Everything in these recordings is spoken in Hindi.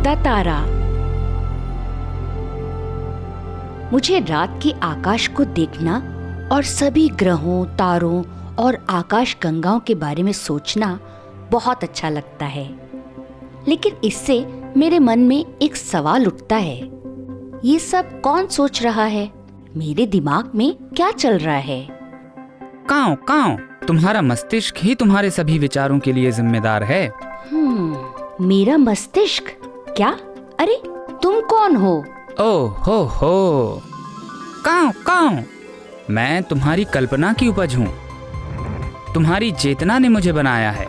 चमकता तारा। मुझे रात के आकाश को देखना और सभी ग्रहों, तारों और आकाश गंगाओं के बारे में सोचना बहुत अच्छा लगता है। लेकिन इससे मेरे मन में एक सवाल उठता है, ये सब कौन सोच रहा है? मेरे दिमाग में क्या चल रहा है? काऊ काऊ, तुम्हारा मस्तिष्क ही तुम्हारे सभी विचारों के लिए जिम्मेदार है। मेरा मस्तिष्क? क्या? अरे तुम कौन हो? ओह हो, काऊ काऊ, मैं तुम्हारी कल्पना की उपज हूँ। तुम्हारी चेतना ने मुझे बनाया है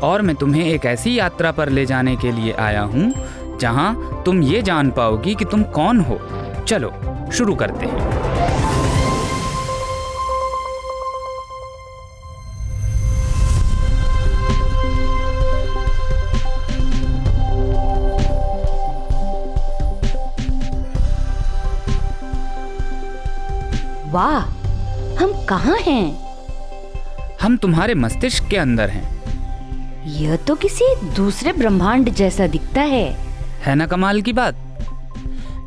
और मैं तुम्हें एक ऐसी यात्रा पर ले जाने के लिए आया हूँ जहाँ तुम ये जान पाओगी कि तुम कौन हो। चलो शुरू करते हैं। वाह, हम कहाँ हैं? हम तुम्हारे मस्तिष्क के अंदर हैं। यह तो किसी दूसरे ब्रह्मांड जैसा दिखता है ना कमाल की बात?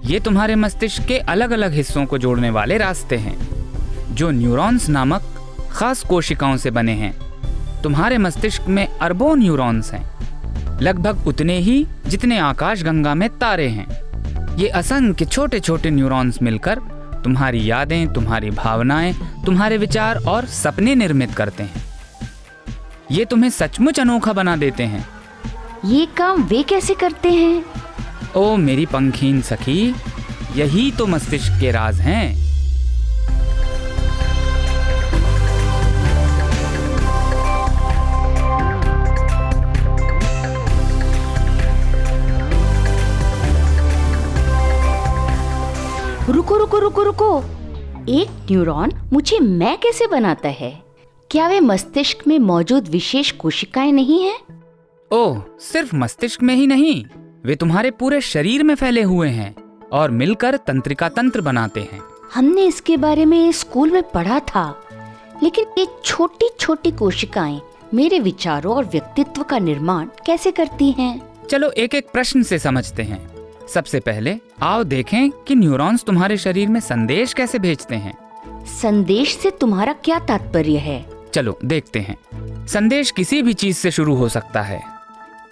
ये तुम्हारे मस्तिष्क के अलग अलग हिस्सों को जोड़ने वाले रास्ते हैं जो न्यूरॉन्स नामक खास कोशिकाओं से बने हैं। तुम्हारे मस्तिष्क में अरबों न्यूरॉन्स हैं, लगभग उतने ही जितने आकाशगंगा में तारे हैं। ये असंख्य छोटे छोटे न्यूरॉन्स मिलकर तुम्हारी यादें, तुम्हारी भावनाएं, तुम्हारे विचार और सपने निर्मित करते हैं। ये तुम्हें सचमुच अनोखा बना देते हैं। ये काम वे कैसे करते हैं? ओ मेरी पंखीन सखी, यही तो मस्तिष्क के राज हैं। रुको रुको रुको रुको, एक न्यूरॉन मुझे मैं कैसे बनाता है? क्या वे मस्तिष्क में मौजूद विशेष कोशिकाएं नहीं हैं? ओह, सिर्फ मस्तिष्क में ही नहीं, वे तुम्हारे पूरे शरीर में फैले हुए हैं और मिलकर तंत्रिका तंत्र बनाते हैं। हमने इसके बारे में स्कूल में पढ़ा था, लेकिन ये छोटी छोटी कोशिकाएं मेरे विचारों और व्यक्तित्व का निर्माण कैसे करती हैं? चलो एक एक प्रश्न से समझते हैं। सबसे पहले आओ देखें कि न्यूरॉन्स तुम्हारे शरीर में संदेश कैसे भेजते हैं। संदेश से तुम्हारा क्या तात्पर्य है? चलो देखते हैं। संदेश किसी भी चीज से शुरू हो सकता है,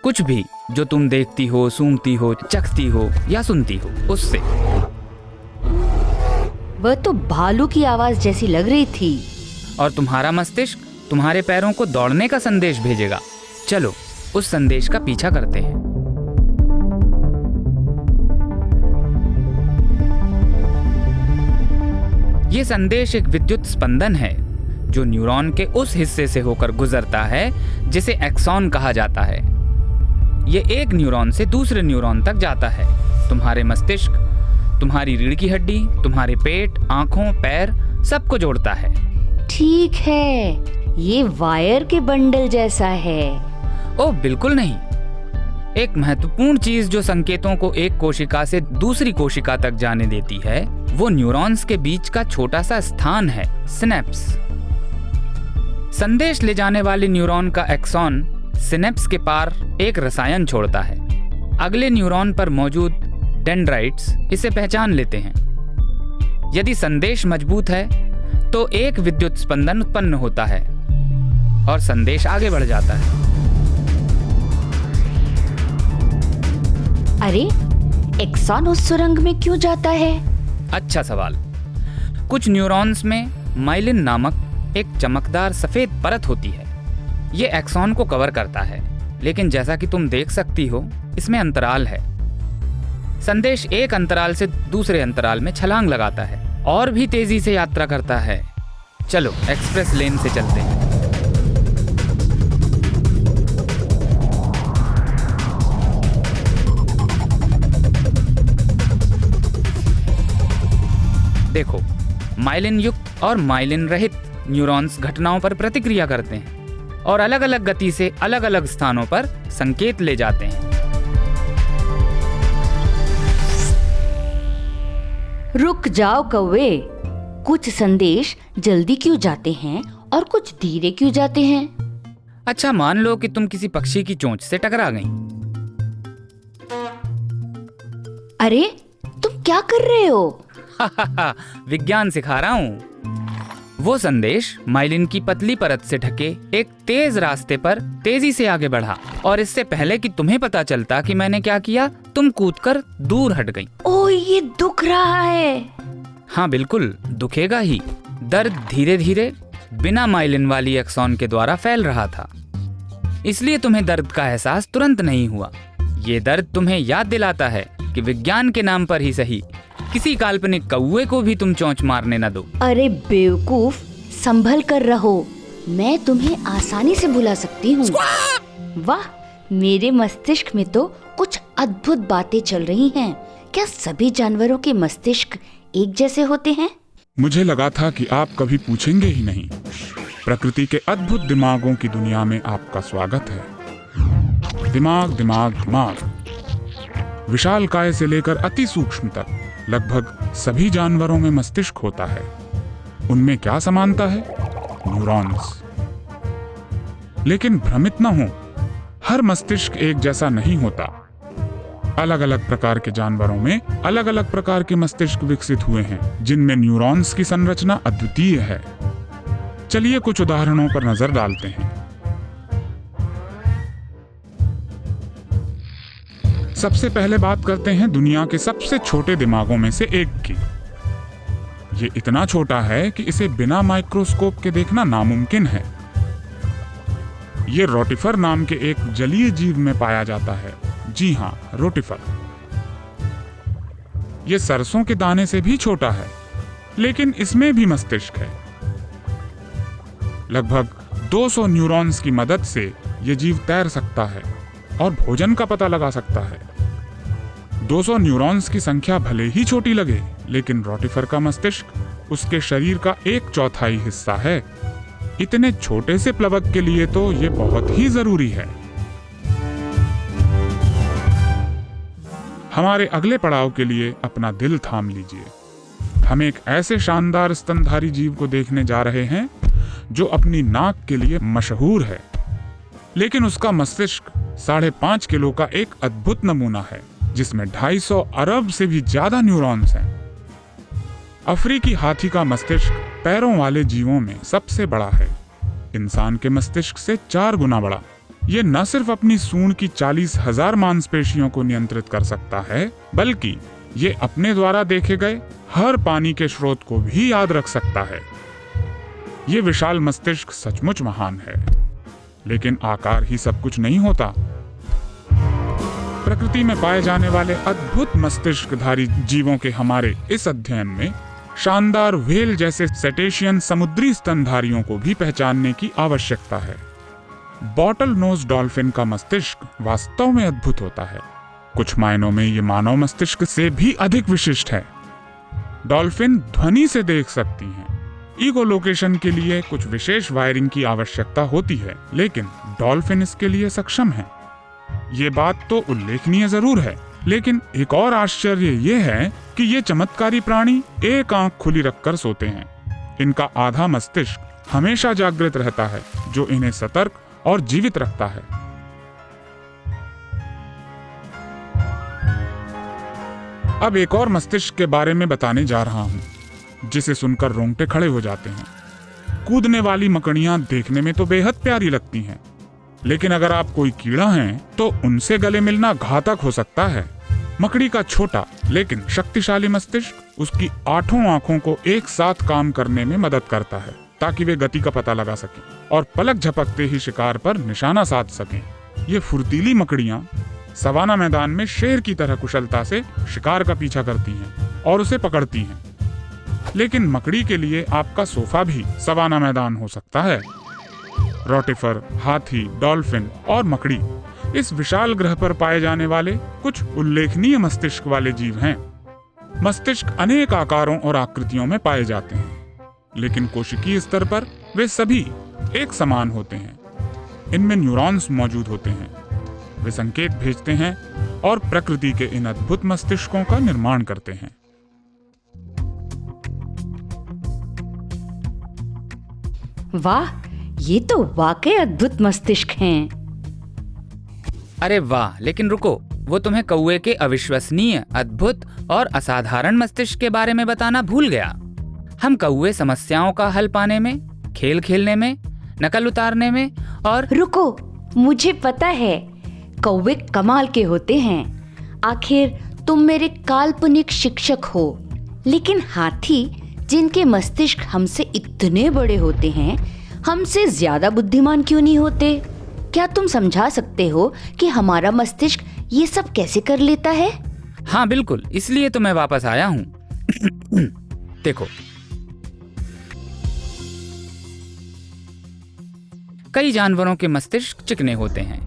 कुछ भी जो तुम देखती हो, सूंघती हो, चखती हो या सुनती हो, उससे। वह तो भालू की आवाज जैसी लग रही थी। और तुम्हारा मस्तिष्क तुम्हारे पैरों को दौड़ने का संदेश भेजेगा। चलो उस संदेश का पीछा करते हैं। ये संदेश एक विद्युत स्पंदन है जो न्यूरॉन के उस हिस्से से होकर गुजरता है जिसे एक्सॉन कहा जाता है। ये एक न्यूरॉन से दूसरे न्यूरॉन तक जाता है। तुम्हारे मस्तिष्क तुम्हारी रीढ़ की हड्डी, तुम्हारे पेट, आंखों, पैर सबको जोड़ता है। ठीक है, ये वायर के बंडल जैसा है। ओह बिल्कुल नहीं। एक महत्वपूर्ण चीज जो संकेतों को एक कोशिका से दूसरी कोशिका तक जाने देती है, वो न्यूरॉन्स के बीच का छोटा सा स्थान है, सिनेप्स। संदेश ले जाने वाले न्यूरॉन का एक्सॉन सिनेप्स के पार एक रसायन छोड़ता है। अगले न्यूरॉन पर मौजूद डेंड्राइट्स इसे पहचान लेते हैं। यदि संदेश मजबूत है तो एक विद्युत स्पंदन उत्पन्न होता है और संदेश आगे बढ़ जाता है। अरे, एक्सॉन उस सुरंग में क्यों जाता है? अच्छा सवाल। कुछ न्यूरॉन्स में माइलिन नामक एक चमकदार सफेद परत होती है। ये एक्सॉन को कवर करता है, लेकिन जैसा कि तुम देख सकती हो, इसमें अंतराल है। संदेश एक अंतराल से दूसरे अंतराल में छलांग लगाता है और भी तेजी से यात्रा करता है। चलो एक्सप्रेस लेन से चलते हैं। देखो, माइलिन युक्त और माइलिन रहित न्यूरॉन्स घटनाओं पर प्रतिक्रिया करते हैं और अलग अलग गति से अलग अलग स्थानों पर संकेत ले जाते हैं। रुक जाओ कौवे, कुछ संदेश जल्दी क्यों जाते हैं और कुछ धीरे क्यों जाते हैं? अच्छा, मान लो कि तुम किसी पक्षी की चोंच से टकरा गई। अरे तुम क्या कर रहे हो? विज्ञान सिखा रहा हूँ। वो संदेश माइलिन की पतली परत से ढके एक तेज रास्ते पर तेजी से आगे बढ़ा और इससे पहले कि तुम्हें पता चलता कि मैंने क्या किया, तुम कूदकर दूर हट गई। ओह, ये दुख रहा है। हाँ बिल्कुल, दुखेगा ही। दर्द धीरे धीरे बिना माइलिन वाली एक्सॉन के द्वारा फैल रहा था, इसलिए तुम्हें दर्द का एहसास तुरंत नहीं हुआ। ये दर्द तुम्हें याद दिलाता है कि विज्ञान के नाम पर ही सही, किसी काल्पनिक कौवे को भी तुम चोंच मारने न दो। अरे बेवकूफ, संभल कर रहो, मैं तुम्हें आसानी से भुला सकती हूँ। वाह, मेरे मस्तिष्क में तो कुछ अद्भुत बातें चल रही हैं। क्या सभी जानवरों के मस्तिष्क एक जैसे होते हैं? मुझे लगा था कि आप कभी पूछेंगे ही नहीं। प्रकृति के अद्भुत दिमागों की दुनिया में आपका स्वागत है। दिमाग दिमाग दिमाग, विशाल काय से लेकर अति सूक्ष्म तक लगभग सभी जानवरों में मस्तिष्क होता है। उनमें क्या समानता है? न्यूरॉन्स। लेकिन भ्रमित न हो, हर मस्तिष्क एक जैसा नहीं होता। अलग अलग प्रकार के जानवरों में अलग अलग प्रकार के मस्तिष्क विकसित हुए हैं, जिनमें न्यूरॉन्स की संरचना अद्वितीय है। चलिए कुछ उदाहरणों पर नजर डालते हैं। सबसे पहले बात करते हैं दुनिया के सबसे छोटे दिमागों में से एक की। ये इतना छोटा है कि इसे बिना माइक्रोस्कोप के देखना नामुमकिन है। ये रोटिफर नाम के एक जलीय जीव में पाया जाता है। जी हाँ, रोटिफर। ये सरसों के दाने से भी छोटा है, लेकिन इसमें भी मस्तिष्क है। लगभग 200 न्यूरॉन्स की मदद से ये जीव तैर सकता है और भोजन का पता लगा सकता है। 200 न्यूरॉन्स की संख्या भले ही छोटी लगे, लेकिन रोटिफर का मस्तिष्क उसके शरीर का 1/4 हिस्सा है। इतने छोटे से प्लवक के लिए तो ये बहुत ही जरूरी है। हमारे अगले पड़ाव के लिए अपना दिल थाम लीजिए। हम एक ऐसे शानदार स्तनधारी जीव को देखने जा रहे हैं जो अपनी नाक के लिए मशहूर है, लेकिन उसका मस्तिष्क 5.5 किलो का एक अद्भुत नमूना है, जिसमें 250 अरब से भी ज्यादा न्यूरॉन्स हैं। अफ्रीकी हाथी का मस्तिष्क पैरों वाले जीवों में सबसे बड़ा है, इंसान के मस्तिष्क से 4 गुना बड़ा। ये न सिर्फ अपनी सूंड की 40,000 मांसपेशियों को नियंत्रित कर सकता है, बल्कि ये अपने द्वारा देखे गए हर पानी के स्रोत को भी याद रख सकता है। ये विशाल मस्तिष्क सचमुच महान है, लेकिन आकार ही सब कुछ नहीं होता। प्रकृति में पाए जाने वाले अद्भुत मस्तिष्कधारी जीवों के हमारे इस अध्ययन में शानदार व्हेल जैसे सेटेशियन समुद्री स्तनधारियों को भी पहचानने की आवश्यकता है। बॉटल नोज डॉल्फिन का मस्तिष्क वास्तव में अद्भुत होता है। कुछ मायनों में ये मानव मस्तिष्क से भी अधिक विशिष्ट है। डॉल्फिन ध्वनि से देख सकती हैं। ईगो लोकेशन के लिए कुछ विशेष वायरिंग की आवश्यकता होती है, लेकिन डॉल्फिन इसके लिए सक्षम है। ये बात तो उल्लेखनीय जरूर है, लेकिन एक और आश्चर्य ये है कि ये चमत्कारी प्राणी एक आंख खुली रखकर सोते हैं। इनका आधा मस्तिष्क हमेशा जागृत रहता है, जो इन्हें सतर्क और जीवित रखता है। अब एक और मस्तिष्क के बारे में बताने जा रहा हूं, जिसे सुनकर रोंगटे खड़े हो जाते हैं। कूदने वाली मकड़ियां देखने में तो बेहद प्यारी लगती हैं, लेकिन अगर आप कोई कीड़ा हैं तो उनसे गले मिलना घातक हो सकता है। मकड़ी का छोटा लेकिन शक्तिशाली मस्तिष्क उसकी 8 आंखों को एक साथ काम करने में मदद करता है, ताकि वे गति का पता लगा सकें और पलक झपकते ही शिकार पर निशाना साध सकें। ये फुर्तीली मकड़ियां सवाना मैदान में शेर की तरह कुशलता से शिकार का पीछा करती हैं और उसे पकड़ती हैं। लेकिन मकड़ी के लिए आपका सोफा भी सवाना मैदान हो सकता है। रोटिफर, हाथी, डॉल्फिन और मकड़ी इस विशाल ग्रह पर पाए जाने वाले कुछ उल्लेखनीय मस्तिष्क वाले जीव हैं। मस्तिष्क अनेक आकारों और आकृतियों में पाए जाते हैं, लेकिन कोशिकीय स्तर पर वे सभी एक समान होते हैं। इनमें न्यूरॉन्स मौजूद होते हैं। वे संकेत भेजते हैं और प्रकृति के इन अद्भुत मस्तिष्कों का निर्माण करते हैं। वाह, ये तो वाकई अद्भुत मस्तिष्क हैं। अरे वाह, लेकिन रुको, वो तुम्हें कौवे के अविश्वसनीय, अद्भुत और असाधारण मस्तिष्क के बारे में बताना भूल गया। हम कौवे समस्याओं का हल पाने में, खेल खेलने में, नकल उतारने में और रुको, मुझे पता है, कौवे कमाल के होते हैं। आखिर तुम मेरे काल्पनिक शिक्षक हो, लेकिन हाथी जिनके मस्तिष्क हमसे इतने बड़े होते हैं, हमसे ज्यादा बुद्धिमान क्यों नहीं होते? क्या तुम समझा सकते हो कि हमारा मस्तिष्क ये सब कैसे कर लेता है? हाँ बिल्कुल, इसलिए तो मैं वापस आया हूँ। देखो, कई जानवरों के मस्तिष्क चिकने होते हैं,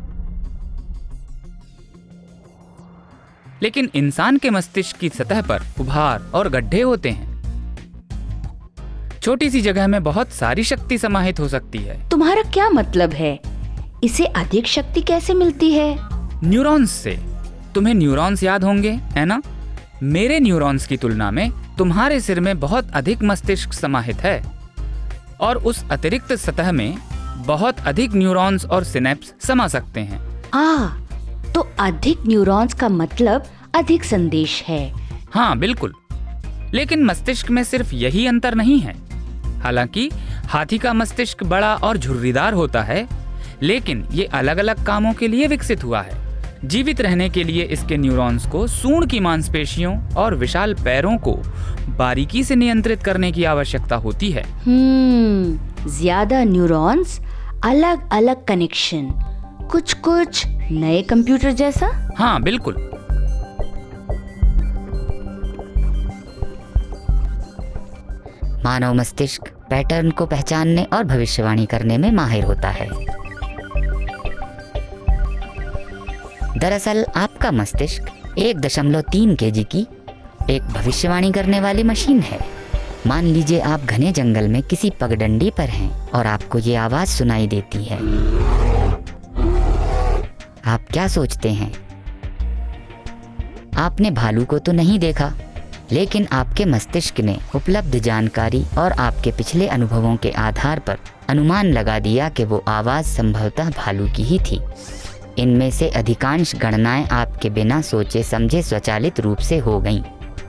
लेकिन इंसान के मस्तिष्क की सतह पर उभार और गड्ढे होते हैं। छोटी सी जगह में बहुत सारी शक्ति समाहित हो सकती है। तुम्हारा क्या मतलब है? इसे अधिक शक्ति कैसे मिलती है? न्यूरॉन्स से। तुम्हें न्यूरॉन्स याद होंगे, है ना? मेरे न्यूरॉन्स की तुलना में तुम्हारे सिर में बहुत अधिक मस्तिष्क समाहित है, और उस अतिरिक्त सतह में बहुत अधिक न्यूरॉन्स और सिनेप्स समा सकते हैं। तो अधिक न्यूरॉन्स का मतलब अधिक संदेश है। हाँ बिल्कुल, लेकिन मस्तिष्क में सिर्फ यही अंतर नहीं है। हालांकि हाथी का मस्तिष्क बड़ा और झुर्रीदार होता है, लेकिन ये अलग अलग कामों के लिए विकसित हुआ है। जीवित रहने के लिए इसके न्यूरॉन्स को सूंड की मांसपेशियों और विशाल पैरों को बारीकी से नियंत्रित करने की आवश्यकता होती है। ज्यादा न्यूरॉन्स, अलग अलग कनेक्शन, कुछ नए कंप्यूटर जैसा। हाँ बिल्कुल। मानव मस्तिष्क पैटर्न को पहचानने और भविष्यवाणी करने में माहिर होता है। दरअसल आपका मस्तिष्क 1.3 केजी की एक भविष्यवाणी करने वाली मशीन है। मान लीजिए आप घने जंगल में किसी पगडंडी पर हैं और आपको ये आवाज सुनाई देती है। आप क्या सोचते हैं? आपने भालू को तो नहीं देखा, लेकिन आपके मस्तिष्क ने उपलब्ध जानकारी और आपके पिछले अनुभवों के आधार पर अनुमान लगा दिया कि वो आवाज संभवतः भालू की ही थी। इनमें से अधिकांश गणनाएं आपके बिना सोचे समझे स्वचालित रूप से हो गईं।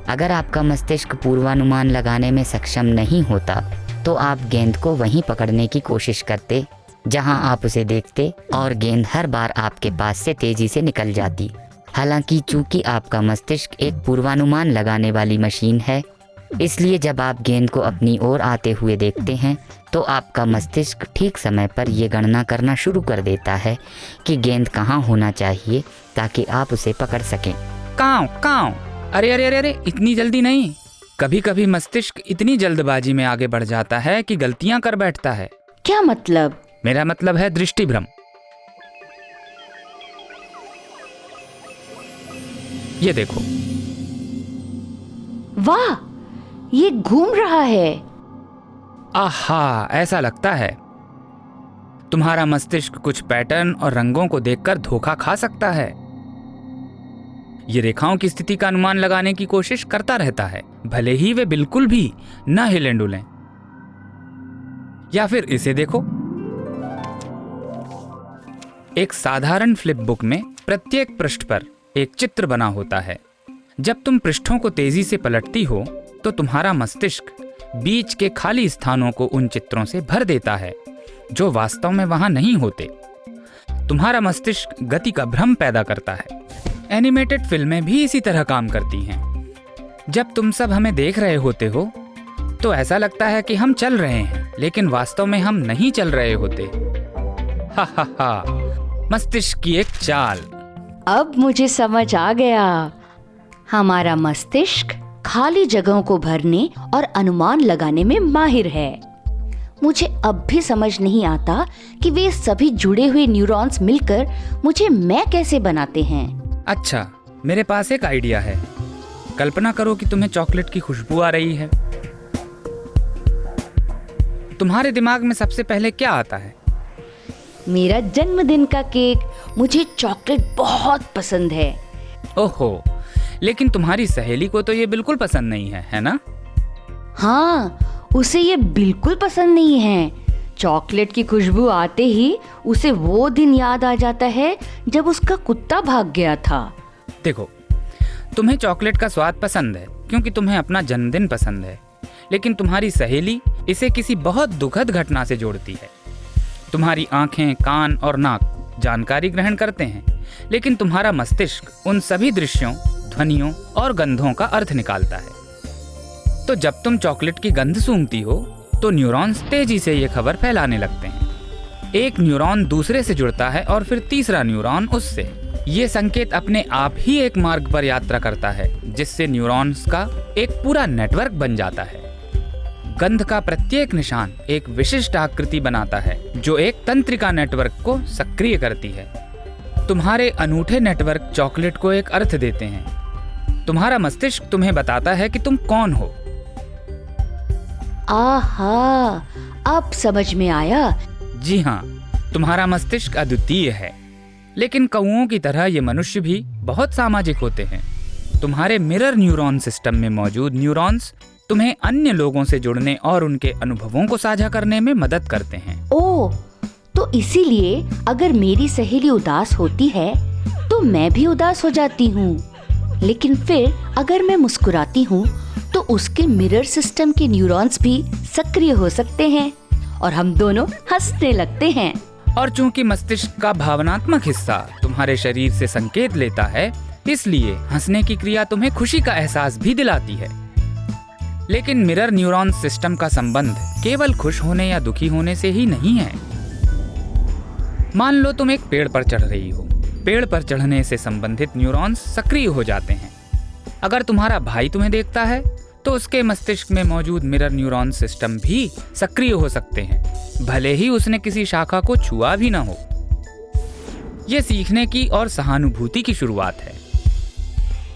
अगर आपका मस्तिष्क पूर्वानुमान लगाने में सक्षम नहीं होता, तो आप गेंद को वहीं पकड़ने की कोशिश करते जहां आप उसे देखते, और गेंद हर बार आपके पास से तेजी से निकल जाती। हालांकि चूंकि आपका मस्तिष्क एक पूर्वानुमान लगाने वाली मशीन है, इसलिए जब आप गेंद को अपनी ओर आते हुए देखते हैं, तो आपका मस्तिष्क ठीक समय पर यह गणना करना शुरू कर देता है कि गेंद कहाँ होना चाहिए ताकि आप उसे पकड़ सकें। काऊ, अरे अरे अरे अरे, इतनी जल्दी नहीं। कभी कभी मस्तिष्क इतनी जल्दबाजी में आगे बढ़ जाता है कि गलतियां कर बैठता है। क्या मतलब? मेरा मतलब है दृष्टिभ्रम। ये देखो। वाह, ये घूम रहा है। आहा, ऐसा लगता है तुम्हारा मस्तिष्क कुछ पैटर्न और रंगों को देखकर धोखा खा सकता है। ये रेखाओं की स्थिति का अनुमान लगाने की कोशिश करता रहता है, भले ही वे बिल्कुल भी न हिलें डुलें। या फिर इसे देखो। एक साधारण फ्लिप बुक में प्रत्येक पृष्ठ पर एक चित्र बना होता है। जब तुम पृष्ठों को तेजी से पलटती हो, तो तुम्हारा मस्तिष्क बीच के खाली स्थानों को उन चित्रों से भर देता है जो वास्तव में वहां नहीं होते। तुम्हारा मस्तिष्क गति का भ्रम पैदा करता है। एनिमेटेड फिल्में भी इसी तरह काम करती हैं। जब तुम सब हमें देख रहे होते हो, तो ऐसा लगता है कि हम चल रहे हैं, लेकिन वास्तव में हम नहीं चल रहे होते। हा हा हा, मस्तिष्क की एक चाल। अब मुझे समझ आ गया। हमारा मस्तिष्क खाली जगहों को भरने और अनुमान लगाने में माहिर है। मुझे अब भी समझ नहीं आता कि वे सभी जुड़े हुए न्यूरॉन्स मिलकर मुझे मैं कैसे बनाते हैं। अच्छा, मेरे पास एक आइडिया है। कल्पना करो कि तुम्हें चॉकलेट की खुशबू आ रही है। तुम्हारे दिमाग में सबसे पहले क्या आता है? मेरा जन्मदिन का केक। मुझे चॉकलेट बहुत पसंद है। ओहो, लेकिन तुम्हारी सहेली को तो ये बिल्कुल पसंद नहीं है, है ना? हाँ, उसे ये बिल्कुल पसंद नहीं है। चॉकलेट की खुशबू आते ही उसे वो दिन याद आ जाता है जब उसका कुत्ता भाग गया था। देखो, तुम्हें चॉकलेट का स्वाद पसंद है क्योंकि तुम्हें अपना जन्मदिन पसंद है, लेकिन तुम्हारी सहेली इसे किसी बहुत दुखद घटना से जोड़ती है। तुम्हारी आंखें, कान और नाक जानकारी ग्रहण करते हैं, लेकिन तुम्हारा मस्तिष्क उन सभी दृश्यों, ध्वनियों और गंधों का अर्थ निकालता है। तो जब तुम चॉकलेट की गंध सूंघती हो तो न्यूरॉन्स तेजी से ये खबर फैलाने लगते हैं। एक न्यूरॉन दूसरे से जुड़ता है और फिर तीसरा न्यूरॉन उससे। ये संकेत अपने आप ही एक मार्ग पर यात्रा करता है, जिससे न्यूरॉन्स का एक पूरा नेटवर्क बन जाता है। गंध का प्रत्येक निशान एक विशिष्ट आकृति बनाता है, जो एक तंत्रिका नेटवर्क को सक्रिय करती है। तुम्हारे अनूठे नेटवर्क चॉकलेट को एक अर्थ देते हैं। तुम्हारा मस्तिष्क तुम्हें बताता है कि तुम कौन हो। आहा, अब समझ में आया। जी हाँ, तुम्हारा मस्तिष्क अद्वितीय है, लेकिन कौओं की तरह ये मनुष्य भी बहुत सामाजिक होते हैं। तुम्हारे मिरर न्यूरॉन सिस्टम में मौजूद न्यूरॉन्स तुम्हें अन्य लोगों से जुड़ने और उनके अनुभवों को साझा करने में मदद करते हैं। ओह, तो इसीलिए अगर मेरी सहेली उदास होती है तो मैं भी उदास हो जाती हूँ। लेकिन फिर अगर मैं मुस्कुराती हूँ तो उसके मिरर सिस्टम के न्यूरॉन्स भी सक्रिय हो सकते हैं और हम दोनों हंसने लगते हैं। और चूंकि मस्तिष्क का भावनात्मक हिस्सा तुम्हारे शरीर से संकेत लेता है, इसलिए हंसने की क्रिया तुम्हें खुशी का एहसास भी दिलाती है। लेकिन मिरर न्यूरॉन सिस्टम का संबंध केवल खुश होने या दुखी होने से ही नहीं है। मान लो तुम एक पेड़ पर चढ़ रही हो। पेड़ पर चढ़ने से संबंधित न्यूरॉन्स सक्रिय हो जाते हैं। अगर तुम्हारा भाई तुम्हें देखता है तो उसके मस्तिष्क में मौजूद मिरर न्यूरॉन सिस्टम भी सक्रिय हो सकते हैं, भले ही उसने किसी शाखा को छुआ भी ना हो। यह सीखने की और सहानुभूति की शुरुआत है।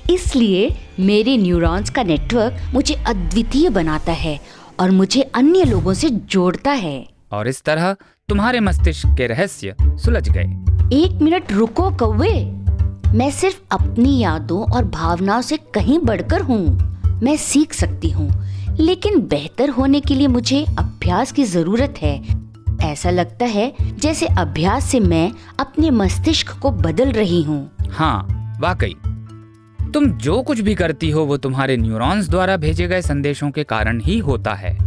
इसलिए मेरे न्यूरॉन्स का नेटवर्क मुझे अद्वितीय बनाता है और मुझे अन्य लोगों से जोड़ता है। और इस तरह तुम्हारे मस्तिष्क के रहस्य सुलझ गए। 1 मिनट रुको कौवे, मैं सिर्फ अपनी यादों और भावनाओं से कहीं बढ़कर हूँ। मैं सीख सकती हूँ, लेकिन बेहतर होने के लिए मुझे अभ्यास की जरूरत है। ऐसा लगता है जैसे अभ्यास से मैं अपने मस्तिष्क को बदल रही हूँ। हाँ, वाकई तुम जो कुछ भी करती हो वो तुम्हारे न्यूरॉन्स द्वारा भेजे गए संदेशों के कारण ही होता है।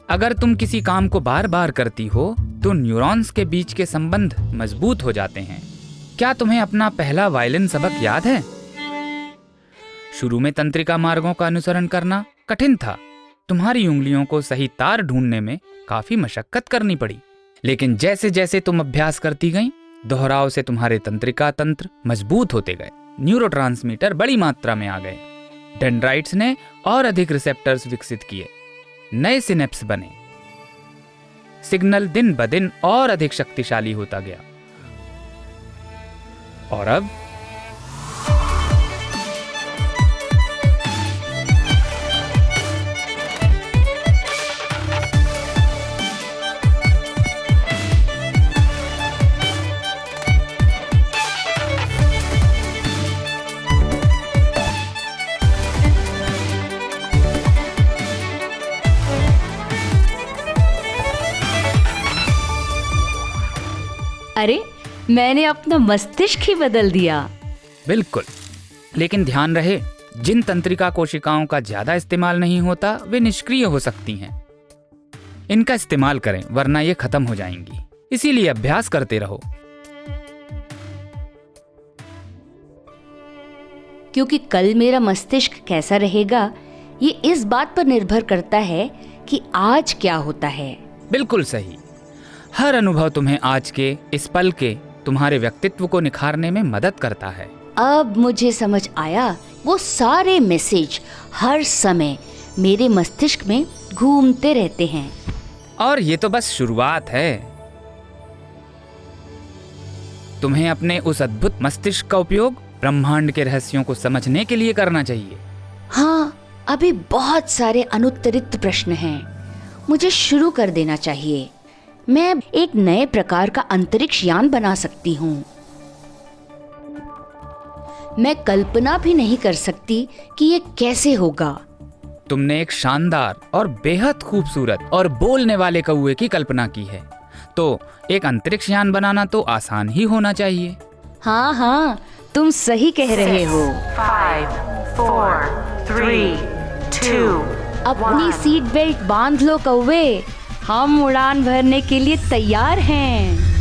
अगर तुम किसी काम को बार बार करती हो तो न्यूरॉन्स के बीच के संबंध मजबूत हो जाते हैं। क्या तुम्हें अपना पहला वायलिन सबक याद है? शुरू में तंत्रिका मार्गों का अनुसरण करना कठिन था। तुम्हारी उंगलियों को सही तार ढूंढने में काफी मशक्कत करनी पड़ी। लेकिन जैसे जैसे तुम अभ्यास करती गईं, दोहराव से तुम्हारे तंत्रिका तंत्र मजबूत होते गए। न्यूरोट्रांसमीटर बड़ी मात्रा में आ गए। डेंड्राइट्स ने और अधिक रिसेप्टर्स विकसित किए। नए सिनेप्स बने। सिग्नल दिन ब दिन और अधिक शक्तिशाली होता गया। और अब अरे, मैंने अपना मस्तिष्क ही बदल दिया। बिल्कुल, लेकिन ध्यान रहे, जिन तंत्रिका कोशिकाओं का ज्यादा इस्तेमाल नहीं होता वे निष्क्रिय हो सकती हैं। इनका इस्तेमाल करें, वरना ये खत्म हो जाएंगी। इसीलिए अभ्यास करते रहो। क्योंकि कल मेरा मस्तिष्क कैसा रहेगा ये इस बात पर निर्भर करता है कि आज क्या होता है। बिल्कुल सही। हर अनुभव तुम्हें आज के इस पल के तुम्हारे व्यक्तित्व को निखारने में मदद करता है। अब मुझे समझ आया, वो सारे मैसेज हर समय मेरे मस्तिष्क में घूमते रहते हैं। और ये तो बस शुरुआत है। तुम्हें अपने उस अद्भुत मस्तिष्क का उपयोग ब्रह्मांड के रहस्यों को समझने के लिए करना चाहिए। हाँ, अभी बहुत सारे अनुत्तरित प्रश्न हैं। मुझे शुरू कर देना चाहिए। मैं एक नए प्रकार का अंतरिक्ष यान बना सकती हूँ। मैं कल्पना भी नहीं कर सकती कि ये कैसे होगा। तुमने एक शानदार और बेहद खूबसूरत और बोलने वाले कौवे की कल्पना की है, तो एक अंतरिक्ष यान बनाना तो आसान ही होना चाहिए। हाँ हाँ, तुम सही कह रहे हो। 5, 4, 3, 2, अपनी सीट बेल्ट बांध लो कौवे, हम उड़ान भरने के लिए तैयार हैं।